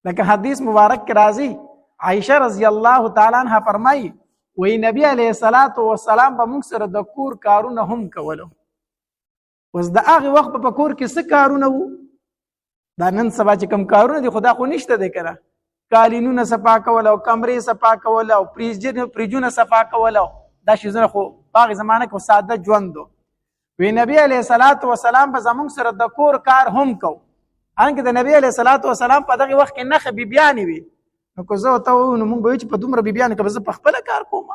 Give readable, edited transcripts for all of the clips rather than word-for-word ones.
لکه حدیث مبارک کې راځي عائشه رضی الله تعالی عنها فرمایي وی نبی علیه الصلاۃ والسلام به موږ سره د کور کارونه هم کولو. اوس د هغه وخت په کور کې څه کارونه وو؟ دا نن سبا چې کوم کارونه دي خدا خو نشته دی کنه. قالینونه صفا کول او کمرې صفا کول او فریجونه صفا کول دا شیزونه خو هغه زمانه کې ساده ژوند و. وی نبی علیه الصلاۃ والسلام به زموږ سره د کور کار هم کو. انکه د نبی علیه الصلاۃ والسلام په دغه وخت کې نخ بیبیانی وي. نو کو زه ته نو مونږ به چې په دومره بیبیانو کې به زه په خپل کار کوم.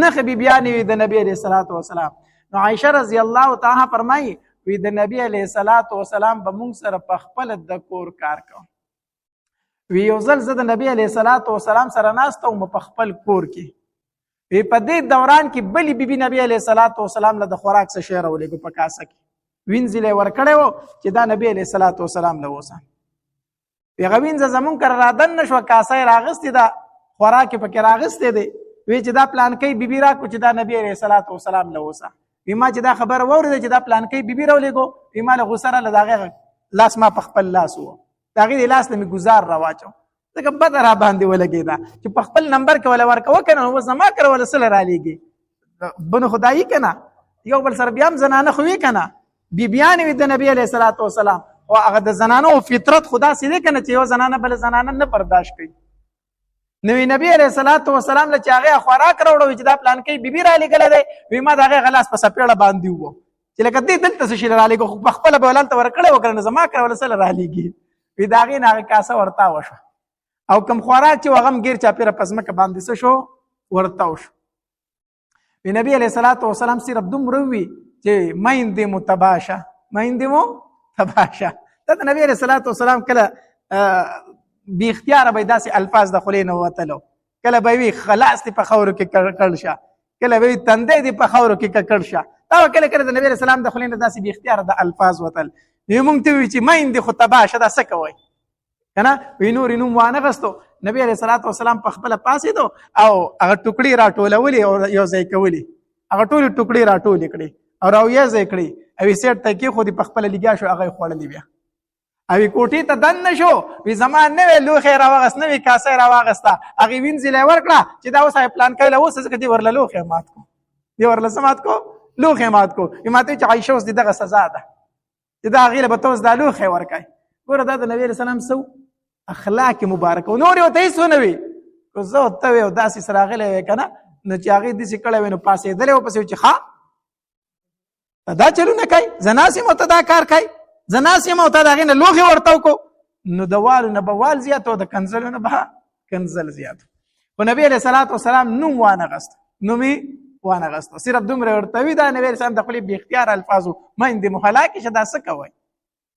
نخ بیبیانی وي د نبی علیه الصلاۃ والسلام. نو عائشه رضی الله تعالی فرمایي وی د نبی علیه الصلاۃ والسلام به مونږ سره په خپل د کور کار کوم. وی یو ځل زه د نبی علیه الصلاۃ والسلام سره ناست وم په خپل کور کې. وی په دې دوران کې بلی بیبي نبی علیه الصلاۃ والسلام له د خوراک څخه شعر ولېګو په کاسه کې وینځلې ورکړې وو چې دا نبی علیه الصلاۃ والسلام له وسه. پیغمبر زمون کر رادن نشو کاسه راغستې دا خوراک پکې راغستې دی. وی چې دا پلان کوي بیبي را کو چې دا نبی علیه الصلاۃ والسلام له وسه. ما چې دا خبر وورید چې دا پلان کوي بیبي راولېګو ما له غسره له داغه لاس ما په خپل لاس وو. داغه لاس له می گزار راواچو. دغه بد را باندې ولګیدا چې په خپل نمبر کې ولا ورکو کنه نو زما کر ولا سره را لېږي. بنو خدای کنه یو بل سره بیا زنانه خوې کنه بیبیان وي د نبی علیه الصلاۃ والسلام او هغه د زنانو فطرت خدا سي کنه چې یو زنانه بل زنانه نه برداشت کوي. نو نبی علیه الصلاۃ والسلام له چاغه خوراک راوړو چې دا پلان کوي بیبي را لګل دی. وی ما دغه غلاس په سپېړه باندې وو چې لکه دې دلته څه شي را لګو خپل بولان ته ورکړې وکړنه زما کر ولا سره را لېږي. وی داغه نه کاسه ورتا وشو او کم خوراک چې وغم غیر چا پیره پزمکه باندې څه شو ورتا وشو. وی نبی علیه الصلاۃ والسلام صرف دومره وی چې مایندې متباشه دا نبی علیه الصلاۃ والسلام کله بی اختیار به داسې الفاظ د خلې نه وتلو. کله به وی خلاص په خورو کې کړل شه کله به تندې دی په خورو کې کړل شه. دا کله کله د نبی علیه السلام د خلې نه داسې بی اختیار د الفاظ وتل. یو مونږ ته وی چې مایندې خو تباشه دا څه کوي کنه. وی نور نوم وانه غستو. نبی علیه الصلاۃ والسلام په خپل پاسې دو او هغه ټوکړي راټولولې او یو ځای کولې. هغه ټول ټوکړي راټولې کړې او راو یې ځای کړې او سیټ ته کې خو دې په خپل لګیا شو هغه خوړلې بیا او کوټې ته دن نشو. وی زمان نه لوخه راوغس نه وی کاسه راوغستا هغه وینځلې ورکړه چې دا اوس پلان کړل اوس څه دې ورله لوخه مات کو دی ورله سمات کو لوخه مات کو. یماته چې عائشه اوس دغه سزا ده چې دا غیله به توس د لوخه ورکای. ګوره دا د نبی رسول الله سو اخلاق مبارک او نور یو ته سنوي کو زه ته یو داسې سراغله کنه نو چې هغه دې سکړې ونه پاسې درې او پسې چې ښا دا چلونه کوي زناسي متدا کار کوي زناسي متدا غینه لوخه ورتاو کو نو دوال نه بوال زیات او د کنزل نه به کنزل زیات. او نبی علیہ الصلوۃ والسلام نوم وانه غست نومي وانه غست صرف دومره ورتوي دا نبی رسول الله د خپل بی اختیار الفاظو مند مهلاکی شدا سکوي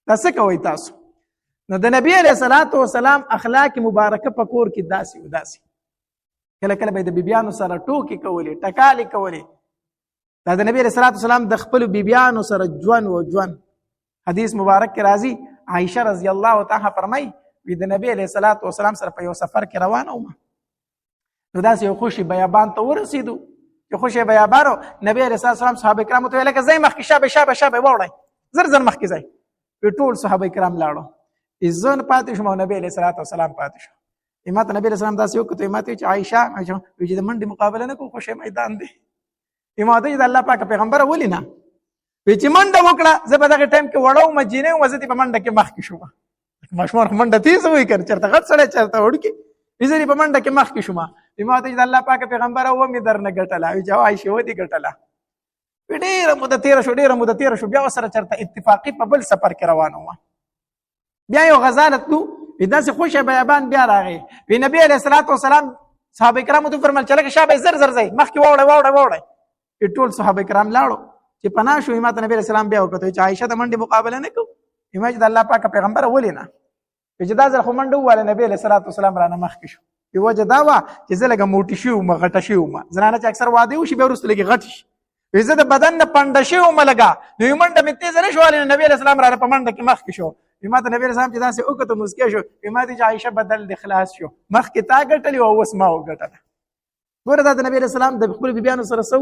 دا سکوي تاسو. نو د نبی علیہ الصلوۃ والسلام اخلاق مبارکه پکور کې داسي وداسي کله کله به د بیبيانو سره ټوکی کولی ټکالی کولی. دا د نبی علیہ الصلوۃ والسلام د خپل بیبيانو سره ژوند حدیث مبارک کې راځي عائشه رضی الله تعالی فرمایي وی د نبی علیہ الصلوۃ والسلام سره په یو سفر کې روان وم. نو داسې یو خوشي بیابان ته ورسېدو چې خوشي بیابانو نبی علیہ الصلوۃ والسلام صحابه کرام ته ویل کې زای مخکې شابه وړای زر مخکې ځای. په ټول صحابه کرام لاړو اذن پاتې شو نبی علیہ الصلوۃ والسلام پاتې شو. امام نبی رسول الله داسې وکړو امام چې عائشه چې د منډي مقابله نه کو خوشي میدان دی. امام ته د الله پاک پیغمبر ولینا چې منډه وکړه زه په دغه ټایم کې وړو مجینه وزتي په منډه کې مخ کې شوم. مشمور منډه تیز وای کړ چرته غټ سره چرته وړکی وزري په منډه کې مخ کې شوم. امام ته د الله پاک پیغمبر و می درنه ګټلا وی چې عائشه ودی ګټلا ډیره مده تیر شو بیا سره چرته اتفاقی په بل سفر کې روانه و. بیا یو غزالت نو داسې خوشه بیابان بیا راغی. وی نبی علیہ الصلوۃ والسلام صحابه کرامو ته فرمایل چې لکه شابه زر ځای مخکې وړه ټول صحابه کرام لاړو چې پناه شو. امام نبی رسول الله بیا وکړه چې عائشه د منډي مقابله نه کو. امام د الله پاک پیغمبر ولینا چې دا ځل خو منډه واله نبی علیہ الصلوۃ والسلام را نه مخ کې شو. یو وجه دا وا چې زه لګه موټی شو ما غټه شو ما زنانه چې اکثر واده وشي به ورسته لګي غټ شي وزه د بدن نه پنده شو ما لګا نو منډه می تیز نه شو ول نبی علیہ السلام را په منډه کې مخ کې شو. امام نبی رسول الله چې دا سه وکړه مسکه شو. امام د عائشه بدل د اخلاص شو مخ کې تا ګټلی او وس ما وګټل. ګوره دا د نبی رسول الله د خپل بیبيانو سره سو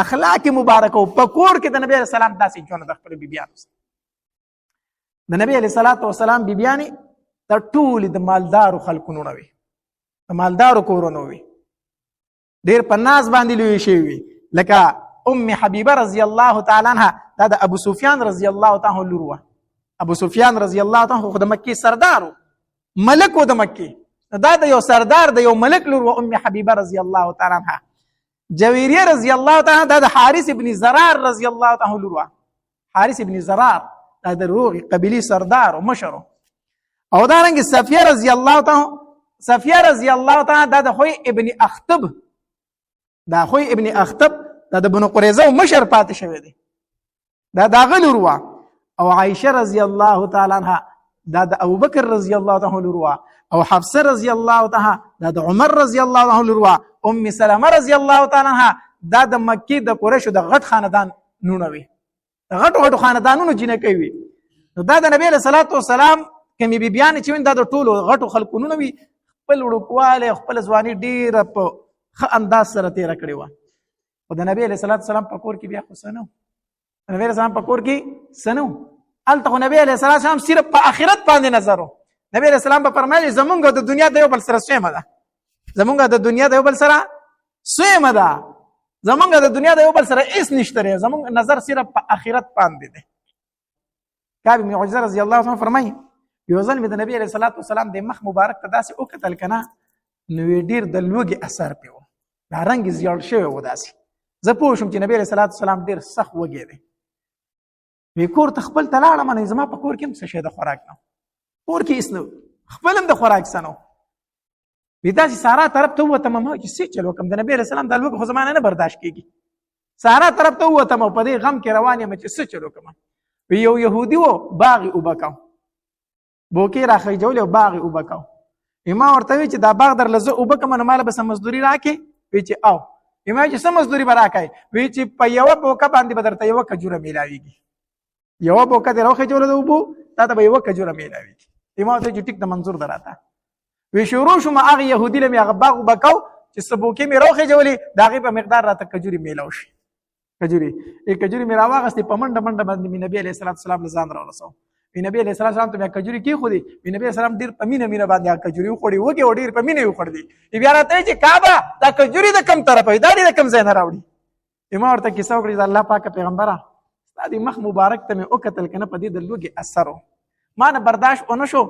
اخلاق مبارک او پکور کې د نبی رسول الله داسې ژوند د خپل بیبيانو سره. د نبی علیہ الصلوۃ والسلام بیبيانی دا ټول د مالدارو خلکونو نه وي، د مالدارو کورونو وي، ډېر په ناز باندې لوی شوي وي. لکه ام حبیبه رضی الله تعالی عنها، دا د ابو سفیان رضی الله تعالی عنہ لور وه. ابو سفیان رضی الله تعالی عنہ خو د مکې سردار و، ملک و د مکې، دا د یو سردار د یو ملک لور و ام حبیبه رضی الله تعالی عنها. جویریه رضی الله تعالی عنها دا د حارث ابن زرار رضی الله تعالی عنہ لور وه. حارث ابن زرار دا د روغ قبیلی سردار و مشر. او دارنګ صفیه رضی الله تعالی، صفیه رضی الله تعالی دا د خوی ابن اخطب، دا خوی ابن اخطب دا د بنو قریظه مشر پاتې شوی دی، دا داغه لور وه. او عایشه رضی الله تعالی عنها دا د ابوبکر رضی الله تعالی لور وه. او حفصه رضی الله تعالی دا د عمر رضی الله تعالی لور وه. ام سلمه رضی الله تعالی عنها دا د مکی د قریشو د غټ خاندان نونه وي، د غټو خاندانونو جنکې وي. نو دا د نبی له صلوات و سلام کمی بیبیان چې دا د ټولو غټو خلکو نونه وي، خپل وړوکواله خپل ځواني ډیره په ښه انداز سره تیره کړې وه. خو د نبی علیه صلات وسلام په کور کې بیا خو څه نه و، د نبی علیه السلام په کور کې څه نه و. هلته خو نبی علیه صلات وسلام صرف په آخرت باندې نظر و. نبی علیه السلام به فرمایي زمونږ د دنیا د یو بل سره سویمه ده، زمونږ د دنیا د یو بل سره سویمه ده، زمونږ د دنیا د یو بل سره هېڅ نشته دی، زمونږ نظر صرف په آخرت باندې دی. کعب بن عجرة رضی الله عنه فرمایي یو ځل مې د نبی علیه صلات وسلام د مخ مبارک ته داسې وکتل که نه، نو ډېر د لوږې اثر پرې و، دا رنګ یې زیړ شوی و داسې. زه پوه شوم چې نبی علیه صلات وسلام ډېر سخت وږی دی. وی کور ته خپل ته لاړم، نو زما په کور کې هم څه شی د خوراک نه و، کور کې هېڅ نه و، خپل هم د خوراک څه نه و. وی داسې سارا طرف ته ووتم، ما چې څه چل وکړم، د نبی علیه السلام دا لوږه خو زما نه برداشت کېږي. سارا طرف ته ووتم او په دې غم کې روان یم چې څه چل وکړم. وی یو یهودي و باغ یې اوبه کاو، بوکې راخیجولې او باغ یې اوبه کاو. ما ورته وی چې دا باغ درله زه اوبه کړم نو ماله به څه مزدوري راکړې؟ وی چې او. ما چې څه مزدوري به راکړې؟ وی چې په یوه بوکه باندې به درته یوه کجوره میلاویږي، یوه بوکه دې راوخیجوله د اوبو تا ته به یوه کجوره میلاویږي. ما ورته چې ټیک ده منظور ده راته. وی شروع شوم هغه یهودي له مې هغه باغ اوبه کاو چې څه بوکې مې راوخیجولې د هغې په مقدار راته کجورې میلاو شي. کجورې مې راواغستې په منډه منډه باندې مې نبي علیه الصلاة والسلام له ځان راورسو. وی نبی علیه الصلاة والسلام ته مې کجورې کېښودې، وی نبي علیه السلام ډېر په مینه مینه باندې هغه کجورې وخوړې، وږې او ډېر په مینه یې وخوړلې. بیا راته وایي چې کعبه دا کجورې د کوم طرفه وي، دا دې د کوم ځای نه راوړي؟ ما ورته کیسه وکړې د الله پاکه پیغمبره ستا د مخ مبارک ته مې وکتل که نه په دې د لوږې اثر و، ما نه برداشت ونه شو.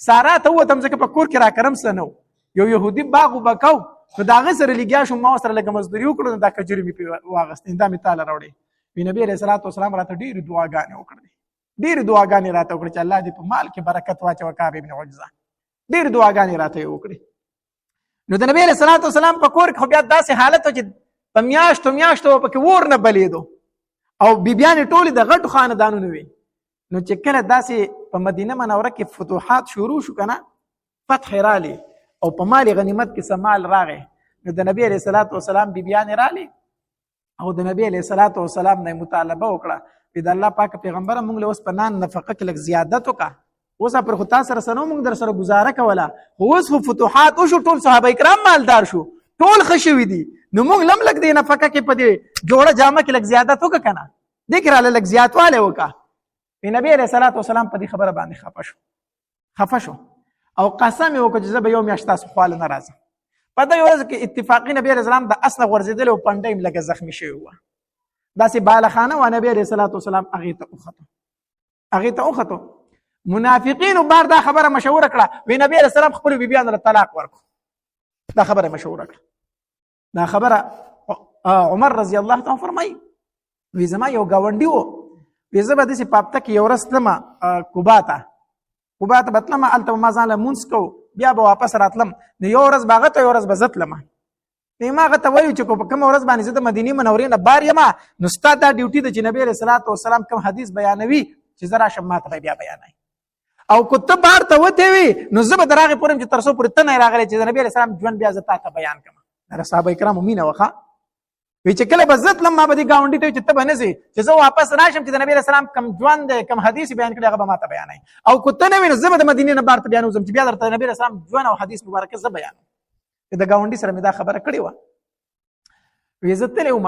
سارا ته ووتم ځکه په کور کې راکرم څه نه و، یو یهودي باغ اوبه کو، نو د هغې سره لګیا شوم، ما ورسره لږه مزدوري وکړو، نو دا کجورې مې پرې واغستې، دا مې تاله راوړې. وی نبي علیه الصلاة والسلام راته ډېرې دعاګانې وکړې، ډېرې دعاګانې راته وکړې چې الله دې په مال کې برکت واچوه. کعب بن عجرة ډېرې دعاګانې راته یې وکړې. نو د نبي علیه الصلاة والسلام په کور کې خو بیا داسې حالت و چې په میاشتو میاشتو پکې اور نه بلېدو او بیبیانې ټولې د غټو خاندانونو وي. نو چې کله داسې په مدینه منوره کې فتوحات شروع شو که نه، فتح رالی او په مال غنیمت کې څه مال راغی، نو د نبي علیه الصلاة والسلام بیبیانې رالی او د نبی علیه الصلاة والسلام نه مطالبه وکړه، وی د الله پاک پیغمبره موږ له اوس په نان نفقه کې لږ زیادت وکړه، اوس پر خو تا سره څه نه موږ در سره ګزاره کوله، خو اوس خو فتوحات وشو، ټول صحابه کرام مالدار شو، ټول ښه شوي دي، نو موږ لم لږ دې نفقه کې په دې جوړه جامه کې لږ زیادت وکړه که نه، دې کې راله لږ زیاتوالی وکړه. نبی علیه الصلاة والسلام په دې خبره باندې خفه شو او قسم یې وکړ چې زه به یو میاشت تاسو خواله نه راځم. په دې ورځ کې اتفاقي نبی علیه السلام د اس نه غورځېدلی او پنډه یې لږه زخمي شوې وه، داسې بالخانه وه. نبی علیه الصلاة والسلام هغې ته وختو. منافقینو بار دا خبره مشوره کړه، وی نبی علیه السلام خپلو بیبیانو له طلاق ورکړو، دا خبره مشوره کړه. دا خبره عمر رضی الله تعالی فرمایي وی زما یو ګاونډي و، وی زه به داسې په هفته کې یو ورځ تلمه کوبا ته به تلمه، هلته به ما ځان له مونځ کوو، بیا به واپس راتلم، نو یو ورځ به هغه ته یو ورځ به زه تلمه. ما هغه ته وایو چې په کومه ورځ باندې زه د مدینې منورې نه بار یم، نو ستا دا ډیوټي ده چې نبی علیه الصلاة والسلام کوم حدیث بیانوي چې زه راشم ما ته به بیا بیانوي، او که ته بار ته وتې وي نو زه به در هغې پورې یم چې تر څو پورې ته نه یې راغلی چې د نبي علیه السلام ژوند بیا زه تا ته بیان کړم. دا صحابه کرامو مینه وه. وی چې کله به زه تلم ما به دې ګاونډي ته وي چې ته به نه ځې، چې زه واپس راشم چې د نبي علیه السلام کوم ژوند دی کوم حدیث بیان کړی هغه به ما ته بیانوي، او که ته نه وي نو زه به د مدینې نه بار ته بیا نه وځم چې بیا درته د نبي علیه السلام ژوند او حدیث مبارکه زه بیانوم. د ګاونډي سره مې دا خبره کړې وه. وی زه تللی وم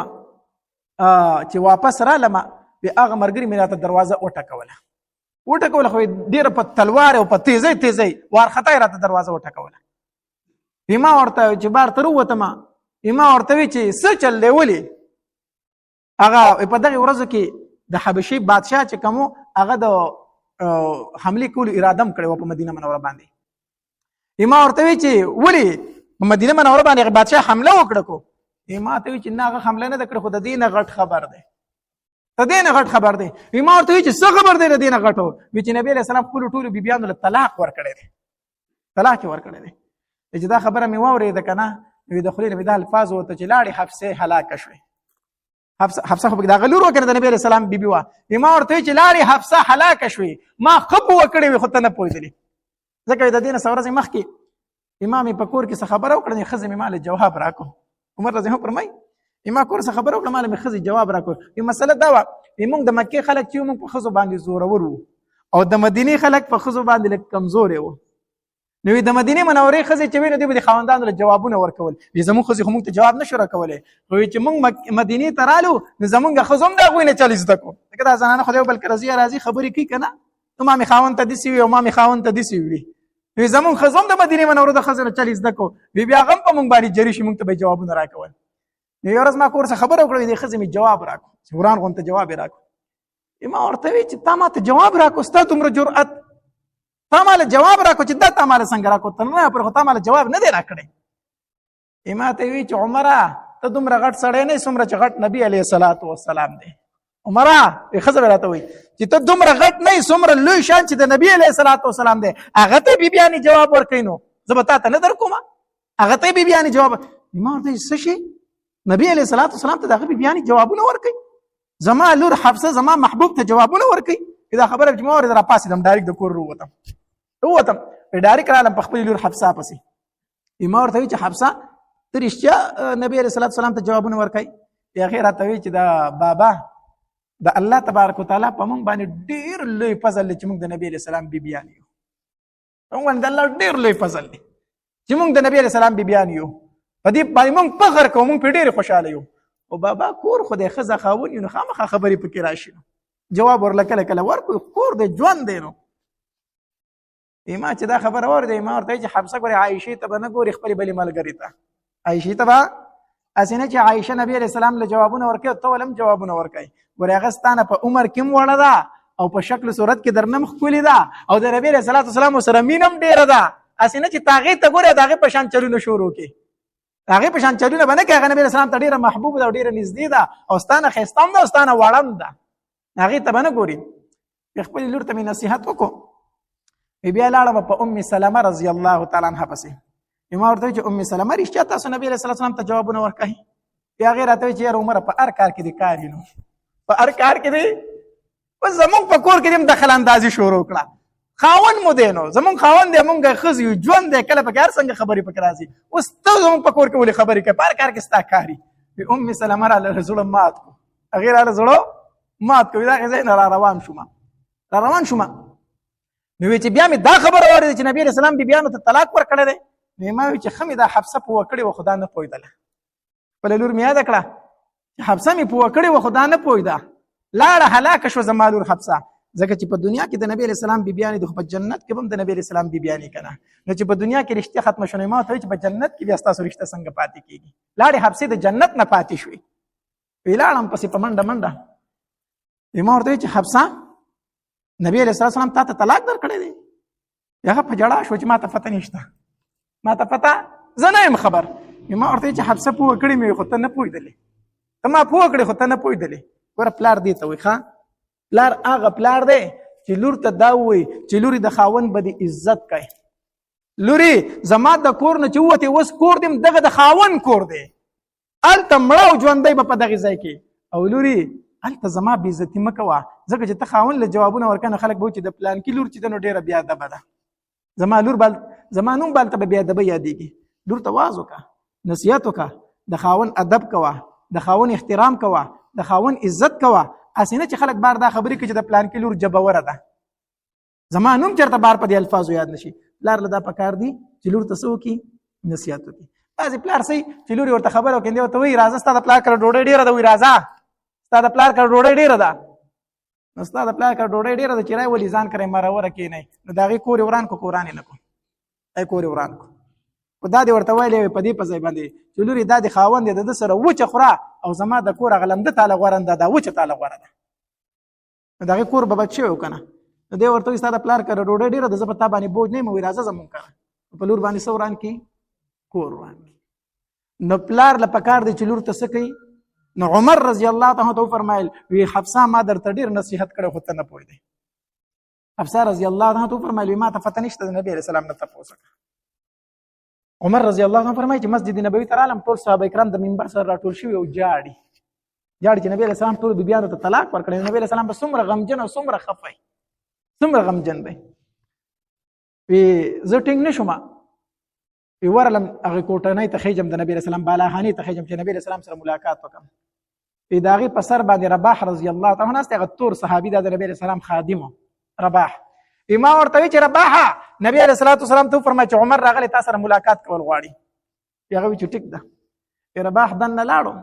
چې واپس رالم، وی هغه ملګري مې راته دروازه وټکوله، وټکول خو ډېره په تلوار او په تیزۍ وارخطا یې راته دروازه وټکوله. ما ورته چې بار ته راووتم، ما ورته وی چې څه چل دی ولې؟ هغه په دغه ورځو کې د حبشي بادشاه چې کوم هغه د حمله کولو اراده هم کړې و په مدینه منوره باندې. ما ورته وی چې ولې په مدینه منوره باندې بادشاه حمله وکړه کو؟ ما ته وی چې نه هغه حمله نه کړې، خو د دې نه غټ خبر دی، د دې نه غټ خبر دی. ما ورته وی چې څه خبر دی د دې نه غټو؟ وی چې نبی علیہ السلام خپل ټول بیبیانو له طلاق ورکړی دی، طلاق ورکړی دی. چې دا خبره مې واورېده کنه، وی د خلیل د الفاظ وته چې لاړې حفصه هلاک شوې. حفصه خو دا غلور وکړه د نبی علیہ السلام بیبي وا. ما ورته چې لاړې حفصه هلاک شوې، ما خپ وکړې خو ته نه پوهېدلې. ځکه د دې نه څو ورځې مخکې امام په کور کې څه خبره وکړه، ښځې مې مال جواب راکړو. عمر رضی الله عنه فرمایي ما کور څه خبره وکړه، مال مې ښځې جواب راکړو. مسله دا وه موږ د مکې خلک چې موږ په ښځو باندې زورور وو او د مدینې خلک په ښځو باندې لږ کمزورې وو. نو د مدینې منورې ښځې چې وي نو دوی به د خاوندانو له جوابونه ورکول. زموږ ښځې خو موږ ته جواب نه شو راکولی، خو چې موږ مدینې ته رالو نو زموږ ښځو هم د هغوی نه چل زده کړو. ځکه دا زنانه خو د یو بل راځي خبرې کوي که نه، نو ما مې خاوند ته داسې وي او ما مې خاوند ته داسې وي. نو زموږ ښځو هم د مدینې منورو د ښځو نه چل زده کړو، بیا هغه هم په موږ باندې جري شي، موږ ته به جوابونه راکول. نو یوه ورځ ما کور څه خبره وکړه، د ښځې مې جواب راکړو، چې وران غونته جواب یې راکړو. ما ورته وی چې تا ما ته جواب راکړو، ستا دومره جرأت، تا ماله جواب راکړو چې دا تا ماله څنګه راکړو؟ ته نه پر خو تا ماله جواب نه دی راکړی. ما ته وی چې عمره ته دومره غټ سړی نه یې څومره چې غټ نبي علیه الصلاة والسلام دی. عمره ښځه به راته وایي چې ته دومره غټ نه یې څومره لوی شان چې د نبي علیه الصلاة والسلام دی، هغه ته بیبیانې جواب ورکوي. نو زه به تا ته نه در کوم، هغه ته بیبیانې جواب. ما ورته څه شي؟ نبي علیه الصلاة والسلام ته د هغه بیبیانې جوابونه ورکوي، زما لور حفصه زما محبوب ته جوابونه ورکوي. دا خبره چې ما اورېده راپاڅېدم، ډایرکټ د کور ووتم ډایرکټ رالم په خپلې لور حفصه پسې. ما ورته وایي چې حفصه ته رښتیا نبي علیه الصلاة والسلام ته جوابونه ورکوي؟ هغې راته وایي چې دا بابا د الله تبارک وتعالی په موږ باندې ډېر لوی فضل دی چې موږ د نبي علیه السلام بیبیان یو. موږ باندې د الله ډېر لوی فضل دی چې موږ د نبي علیه السلام بیبیان یو. په دې باندې موږ فخر کوو، موږ پرې ډېرې خوشحاله یو. او بابا کور خو د ښځه خاوند یو، نو خامخا خبرې پکې راشي، جواب ورله کله کله ورکړو، کور د ژوند دی. نو ما چې دا خبره واورېده، ما ورته چې حفصه ګورې عایشې ته به نه ګورې، خپلې بلې ملګرې ته، عایشې ته به هسې نه چې عایشه نبي علیه السلام له جوابونه ورکوي، ته ولې هم جوابونه ورکوي. ګورې هغه ستا نه په عمر کې هم وړه ده او په شکل صورت کې درنه هم ښکلې ده او د نبي علیه الصلاة والسلام ورسره مینه هم ډېره ده. هسې نه چې ته هغې ته ګورې د هغې په شان چلونه شروع کړي، هغې په شان چلونه به نه کوي. هغه نبي علیه السلام ته ډېره محبوب ده او ډېره نږدې ده او ستا نه ښایسته هم ده او ستا نه وړه هم ده، هغې ته به نه ګوري. خپلې لور ته مې نصیحت وکړو. بیا لاړم په ام سلمه رضی الله تعالی عنها پسې. ما ورته ویل چې ام سلمه رښتیا تاسو نبی علیه السلام ته جوابونه ورکوئ؟ بیا هغې راته ویل چې یاره عمره په هر کار کې دې کار وي، نو په هر کار کې دې بس زمونږ په کور کې دې هم دخل اندازي شروع کړه. خاوند مو دی، نو زمونږ خاوند دی، مونږ ښځې یو، ژوند دی، کله پکې هر څنګه خبرې پکې راځي. اوس ته زمونږ په کور کې ولې خبرې کوې؟ په هر کار کې ستا کار وي. ام سلمه راله زړه مات کړو، هغې راله زړه مات کړو. دغې ځای نه را روان شوم. نو وی چې بیا مې دا خبره واورېده چې نبي علیه السلام بیبیانو ته طلاق ورکړی دی. نو ما وی چې ښه مې دا حفصه پوه کړې وه، خو دا نه پوهېدله. خپله لور مې یاده کړه چې حفصه مې پوه کړې وه، خو دا نه پوهېده. لاړه هلاکه شوه زما لور حفصه. ځکه چې په دنیا کې د نبی علیه السلام بیبیانې دي، خو په جنت کې به هم د نبی علیه السلام بیبیانې که نه. نو چې په دنیا کې رښتیا ختمه شوه، نو ما ورته وایي چې په جنت کې بیا ستاسو رښتیا څنګه پاتې کېږي؟ لاړې حفصې د جنت نه پاتې شوې. وی لاړم پسې په منډه منډه. ما ورته وایي چې حفصه نبی علیه السلام تا ته طلاق درکړی دی؟ هغه په ژړا شو چې ما ته پته نشته، ما ته پته زه نه یم خبر. ما ورته چې حفصه پوه کړې مې، خو ته نه پوهېدلې، ته ما پوه کړې خو ته نه پوهېدلې. ګوره پلار دې ته وایي، ښه پلار هغه پلار دی چې لور ته دا ووایي چې لورې د خاوند به دې عزت کوي. لورې زما د کور نه چې ووتې، اوس کور دې دغه د خاوند کور دی، هلته مړه او ژوندی به په دغې ځای کې. او لورې هلته زما بې عزتي مه کوه، ځکه چې ته خاوند له جوابونه ورکوې نو خلک به وایي چې د پلانکي لور چې ده نو ډېره بېادبه ده، زما لور زما نوم به هلته به بېادبه یادېږي. لور ته واز وکړه، نصیحت وکړه، د خاوند ادب کوه، د خاوند احترام کوه، د خاوند عزت کوه. هسې نه چې خلک بار دا خبرې کوي چې د پلانکي لور جبوره ده، زما نوم چېرته بار په دې الفاظو یاد نشي. پلار له دا پکار دي چې لور ته څه وکړي؟ نصیحت وکړي. بعضې پلار صحیح چې لور یې ورته خبره وکړي، دی ورته وایي راځه ستا د پلار کره ډوډۍ ډېره ده، وایي راځه ستا د پلار کره ډوډۍ ډېره ده. نو ستا د پلار کړه ډوډۍ ډېره ده چې رای ولې ځان کرې مروره کېنئ نو د هغې کور یې وران کړو قرآن یې نه کړو دی کور یې وران کړو خو دا دې ورته ویلی په دې په ځای باندې چې لورې دا د خاوند دی د ده سره وچه خوره او زما د کور هغه لمده تاله غوره ده دا وچه تاله غوره ده نو د هغې کور به بد شوی و که نه نو دی ورته وایي ستا د پلار کره ډوډۍ ډېره ده زه په تا باندې بوج نه یم وایي راځه زمونږ کره په لور باندې څه وران کړي کور وران کړي نو پلار له پکار دی چې لور ته څه کوي نو عمر رضی الله تعالی عنہ فرمایل وی حفصه ما درته ډېر نصیحت کړی خو ته نه پوهېدې حفصه رضی الله تعالی عنہ فرمایل ما ته پته نشته د نبی علیه السلام نه تپوس وکړه عمر رضی الله عنه فرمایي چې مسجد نبوي ته رالم ټول صحابه کرام د منبر سره راټول شوي او جاړي چې نبی علیه السلام ټولو بیبیانو ته طلاق ورکړی نبی علیه السلام به څومره غمجن او څومره خفه څومره غمجن دی وی زه ټینګ نه شوم وی ورلم هغې کوټنۍ ته خیجم د نبی علیه السلام بالاخانې ته خیجم چې نبی علیه السلام سره ملاقات وکړم وی د هغې په سر باندې رباح رضی الله تعالی عنه هغه تور صحابي دا د نبی علیه السلام خادم رباح ما ورته وی چې رباحه نبی علیه الصلاة والسلام ته فرمایي چې عمر راغلی تا سره ملاقات کول غواړي هغه وی چې ټیک ده رباح دننه لاړو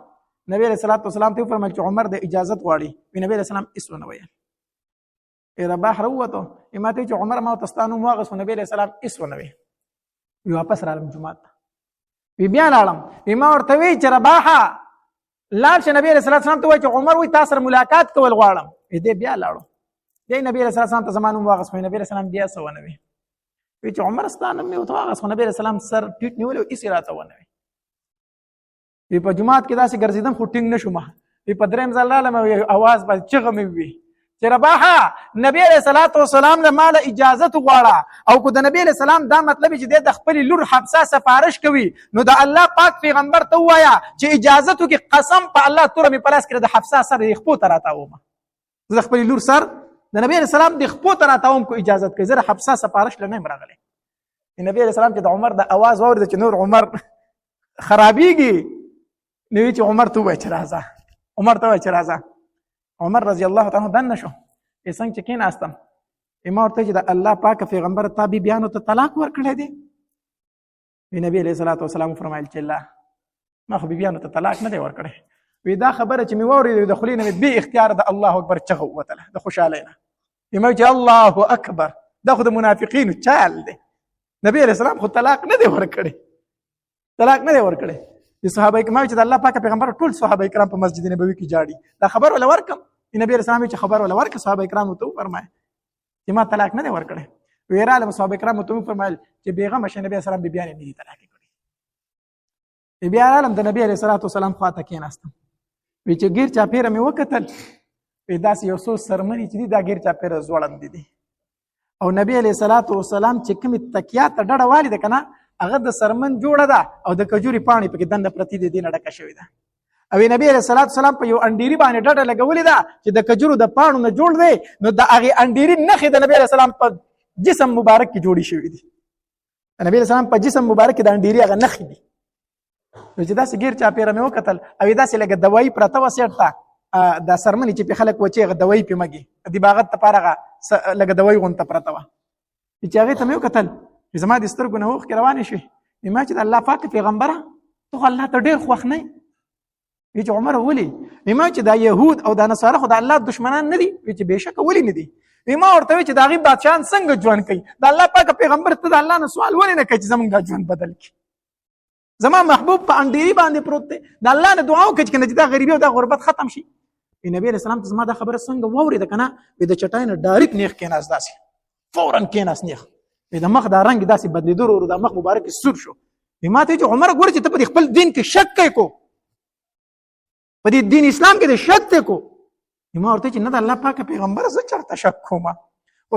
نبی علیه الصلاة والسلام ته فرمایي چې عمر د اجازت غواړي نبی علیه السلام هېڅ ونه ویل رباح راووتو ما ته چې عمر ما ورته ستا نوم واخیست نبی علیه السلام هېڅ ونه ویل واپس رالم جومات ته بیا لاړم ما ورته وی چې رباحه لاړ شه نبی علیه الصلاة والسلام ته وایي چې عمر وایي تا سره ملاقات کول غواړم دی بیا لاړو دی نبی علیه السلام ته زما نوم واخیست نبی علیه السلام بیا څه ونه وی وی چې عمر ستا نوم مې ورته واخیست نبی علیه السلام سر ټیټ نیولی و هېڅ راته ونه وی په جومات کې داسې ګرځېدم خو ټینګ نه شوم په درېیم ځل رالم اواز باندې چغه مې ووي چې رباحه نبی علیه الصلاة والسلام له ماله اجازت وغواړه او که د نبی علیه السلام دا مطلب چې دی د خپلې لور حفصه سفارش کوي نو د الله پاک پیغمبر ته ووایه چې اجازت وکړي قسم په الله توره مې په لاس کړې د حفصه سر یې خپو ته راتاوم زه د خپلې لور سر د نبی علیه السلام د خپو ته راتاوم کو اجازت کوي زه د حفصه سفارش له نه یم راغلی نبی علیه السلام چې د عمر د اواز واورېده چې نور عمر خرابېږي نو وی چې عمر ته ووایه چې راځه عمر ته ووایه چې راځه عمر رضی الله تعالی عنہ دننه شو څنګه چې کېناستم ما ورته چې د الله پاک پیغمبر تا بیبیانو ته طلاق ورکړی دی نبی علیه الصلاة والسلام فرمایل چې الله ما خو بیبیانو ته طلاق نه دی ورکړی وی دا خبره چې مې واورېده د خولې نه مې بې اختیار د الله اکبر چغه ووتله د خوشحالۍ نه ما چې الله اکبر دا خو د منافقینو چال دی نبی علیه السلام خو طلاق نه دی ورکړی طلاق نه دی ورکړی د صحابه کرام چې د الله پاک پیغمبر ټول صحابه کرام په مسجد نبوي کې جاړي دا خبر ولا ورکم نبی رسول الله چې خبر ولا ورک صحابه کرام ته فرمایي چې ما طلاق نه دی ورکړی ویراله صحابه کرام ته فرمایل چې بیغم شه نبی اسلام بیان نه دي طلاق کړی بیا عالم د نبی علیه الصلاة والسلام خواته کېناستم وی چې غیر چا پیره مې وکتل پیدا سي یو څو سرمنی چې دا غیر چا پیره زوړند دي او نبی علیه الصلاة والسلام چې کوم تکیا ته ډډه والی ده کنه هغه د سرمن جوړه ده او د کجوري پانی پکې دنه پرتی دي نه ډکه شوی ده او نبی علیه الصلاة والسلام په یو انډيري باندې ډډه لګولې ده چې د کجورو د پانو نه جوړ دی نو د هغه انډيري نخې د نبی علیه السلام په جسم مبارک کې جوړی شوی دي نبی علیه السلام په جسم مبارک کې د انډيري هغه نخې دي نو چې دا سګیر چا پیره مې وکتل او دا سه لګ دوايي پرته وسیړتا د سرمنی چې په خلک وچی غ دوايي په مګي د باغت ته پارغه لګ دوايي غونته پرته و چې هغه ته مې وکتل زما د سترګو نه وخ روان شي ما چې د الله پاک پیغمبره ته الله ته ډېر خوښ نه چې عمر ولي ما چې دا يهود او دا نصارى خو د الله دشمنان نه دي چې بهشکه ولي نه دي ما ورته چې دا غي بادشاہان څنګه ژوند کوي د الله پاک پیغمبر ته د الله نه سوال ولي نه کوي چې زمونږ ژوند بدل کړي زما محبوب په انډيري باندې پروت دی د الله نه دعا وکړي چې دا غریبي او دا غربت ختم شي نبی علیہ السلام ته زما دا خبره څنګه واورېده کنه د چټای نه ډایرکټ نیخ کېناس داسې فورا کېناس نیخ د مخ دا رنگ داسې بدلیدو ورو د مخ مبارک سور شو ما ته چې عمر ګور چې ته په خپل دین کې شک کوي کو په دې دین اسلام کې د شک ته کو ما ورته چې نه د الله پاک پیغمبر زه چرته شک کوم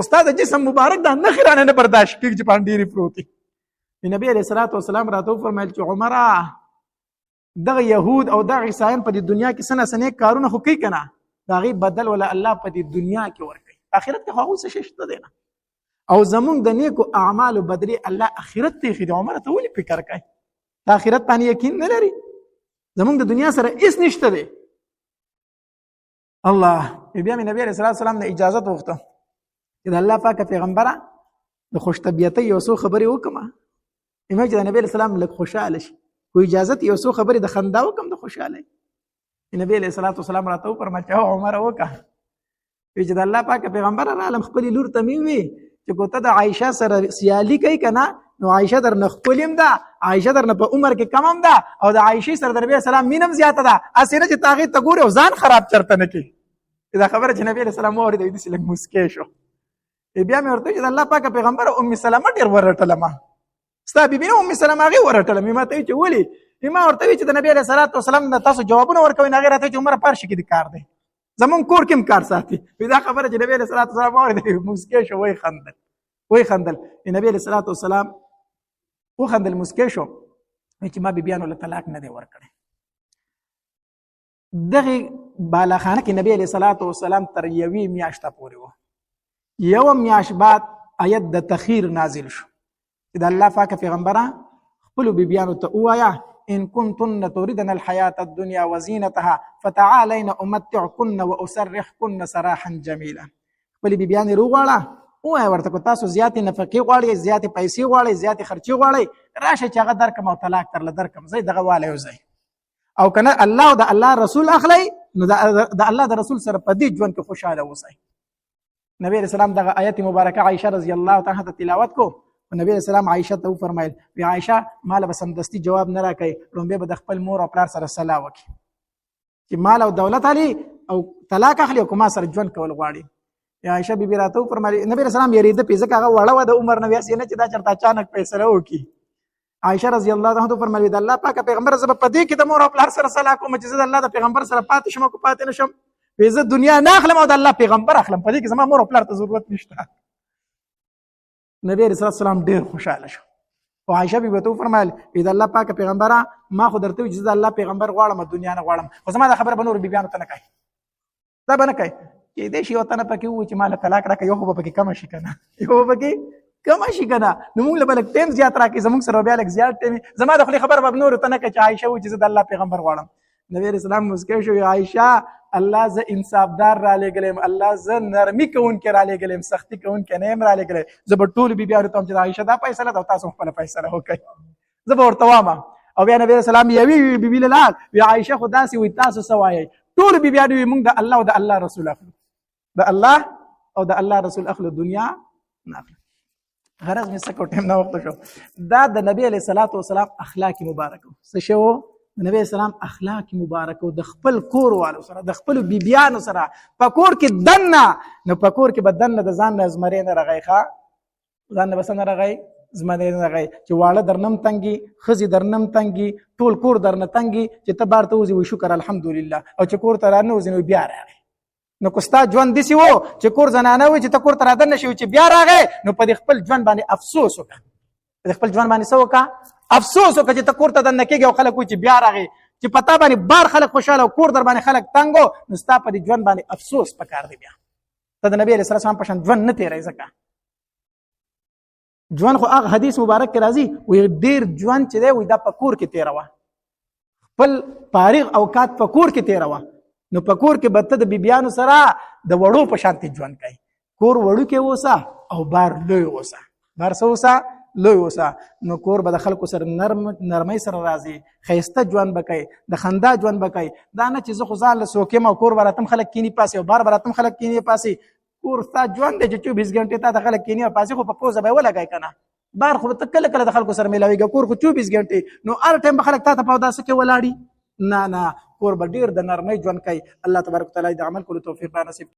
استاد جسم مبارک دا نه خرانه نه برداشت کیږي چې باندې پروتي نبی علیہ الصلوۃ والسلام راته فرمایل چې عمره دغه يهود او دغه عیسایان په دې دنیا کې سنه سنه کارونه خو کوي کنه دا غي بدل ولا الله په دې دنیا کې ورکړي آخرت کې خو څه شته دی نه او زمونږ د نیکو اعمال بدري الله آخرت ته خېد عمره ته ولې فکر کوي آخرت باندې یقین نه لري زمونږ د دنیا سره هیڅ نشته دی الله بیا مې نبی رسول الله سلام نه اجازه وغوښته چې د الله پاک پیغمبره د خوش طبيعتي یو څو خبرې وکما ایمه چې د نبی اسلام لک خوشاله شي کو اجازه یو څو خبرې د خندا وکم د خوشاله نبی علیہ الصلوۃ والسلام راته فرمایي چې عمر وکه چې د الله پاک پیغمبر عالم خپل لور ته می وی چې کوته د عائشه سره سیالي کوي کنه نو عائشه در نخپلیم ده عائشه در په عمر کې کم هم ده او د عائشه سره د نبی سلام مینم زیاته ده اسینه چې تاغي ته ګوره او ځان خراب چرته نه کی دا خبره چې نبی سلام اورید دې سلام مسکې شو بیا مې ورته چې د الله پاک پیغمبر ام سلمہ ډیر ورټل ما ستا بیبي ام سلمہ غي ورټل مې ماته چې ولی ما ورته چې د نبی صلی الله علیه وسلم تاسو جوابونه ورکوي نه غیرته چې عمر پارش کې د کار دی زمون کور کې کار ساتي دا خبره چې نبی صلی الله علیه وسلم اورید مسکې شو وای خندل نبی صلی الله علیه وسلم و خندل مسکې شو چې ما بیبيانو له طلاق نه دی ورکړي دغه بالاخانه کې نبی علیہ الصلوۃ والسلام تر یوې میاشته پورې و یو میاش بعد آیت د تخیر نازل شو چې د الله پاک پیغمبره خپل بیبيانو ته وایا ان كنتن تريدن الحياه الدنيا وزينتها فتعالين امتعكن واسرحكن سراحا جميلا خپل بیبيان روغواړه او ورته کو تاسو زیاتې نفقې غواړئ زیاتې پیسې غواړئ زیاتې خرچي غواړئ راشه چې هغه درکم او طلاق ترله درکم زه دغه والی وزئ او کنه الله او د الله رسول اخلي نو د الله د رسول سره په دې ژوند کې خوشاله اوسئ نبی رسول الله دغه آیت مبارکه عائشه رضی الله تعالی عنها تلاوت کو نبی رسول الله عائشه ته فرمایل وی عائشه مال به سمدستي جواب نه راکړي لومبه به د خپل مور او پلار سره صلاح وکړي چې مال او دولت علي او طلاق اخلي او کومه سره ژوند کول غواړي عائشه بیبي راته فرمایي نبی رسول الله یې د پیسې کاغه وړه و د عمر نبی اسینه چې دا چرته اچانک پیسې راوکی عائشه رضی الله عنها فرمایي د الله پاک پیغمبر زب په دې کې د مور او پلار سره صلاح کوم چې د الله د پیغمبر سره پاتې شم کو پاتې نشم پیسې دنیا نه اخلم او د الله پیغمبر اخلم په دې کې زما مور او پلار ته ضرورت نشته نبی رسول الله سلام ډیر خوشاله شو او عائشه بیبي ته فرمایل د الله پاک پیغمبره ما خو درته چې د الله پیغمبر غواړم دنیا نه غواړم خو زما د خبره بنور بیبيانو ته نه کوي دا به نه کوي چې دې شی وته نه پکې و چې مال طلاق راکې یو خو پکې کم شي کنه یو پکې کم شي کنه نو موږ له بلک ټیم زیات راکې زموږ سره بیا لک زیات ټیم زما د خپل خبر به نور ته نه کوي چې عائشه و چې د الله پیغمبر غواړم نبی رسول الله مسکه شو عائشه الله ز انصافدار را لګلم الله ز نرمي کون کې را لګلم سختی کون کې نه را لګلم زب ټول بیبيانو ته چې عائشه دا فیصله دا تاسو خپل فیصله وکړي زب ورته واما او بیا نبی رسول الله یوي بیبي لاله وی عائشه خدا سي وي تاسو سوایي ټول بیبيانو موږ د الله او د الله رسول اخلو د الله او د الله رسول اخلو دنیا نه اخلو غرض مې سکو ټیم نه وخت شو دا د نبی علیہ الصلوۃ والسلام اخلاق مبارک څه شو نبی اسلام اخلاق مبارک او د خپل کور والو سره د خپل بیبيانو سره په کور کې دنه نو په کور کې بدن د ځان نظمري نه رغی ښا ځان بس نه رغی زمانه نه رغی چې واړه درنم تنګي خزي درنم تنګي ټول کور درنه تنګي چې ته بارته وزي و شکر الحمدلله او چې کور ته رانه وزي نو بیا راغی نو کوستا ژوند دي سي وو چې کور زنانه وي چې ته کور ته رادن نشي چې بیا راغی نو په خپل ژوند باندې افسوس وکړه په خپل ژوند باندې څه وکړه افسوس وکړه چې ته کور ته دنه کېږي او خلک وایي چې بیا راغی چې پتا باندې بار خلک خوشاله او کور در باندې خلک تنګو نو ستا په دې ژوند باندې افسوس پکار دی بیا ته د نبی علیہ السلام په شان ژوند نه تیری ځکه ژوند خو هغه حدیث مبارک کې راځي وي ډیر ژوند چې دی وي دا په کور کې تیروه خپل فارغ اوقات په کور کې تیروه نو په کور کې بته د بیبيانو سره د وړو په شانتي ژوند کوي کور وړو کې وسه او بار لوی وسه بار سوسه لوی وسه نو کور به د خلکو سره نرمۍ سره راځي خیسته ژوند بکای د خندا ژوند بکای دا نه چې زه خو ځان له سوکم او کور براتم خلک کینی پاسي او بار براتم خلک کینی پاسي کور ستا ژوند د 24 غنټې ته د خلک کینی او پاسي خو په پوزه به ولګای کنه بار خو ته کله کله د خلکو سره ملاويږي کور خو 24 غنټې نو هر ټیم به خلک ته په داسه کې ولاړی نه کور به ډیر د نرمۍ ژوند کوي الله تبارک وتعالى د عمل کولو توفیق نصیب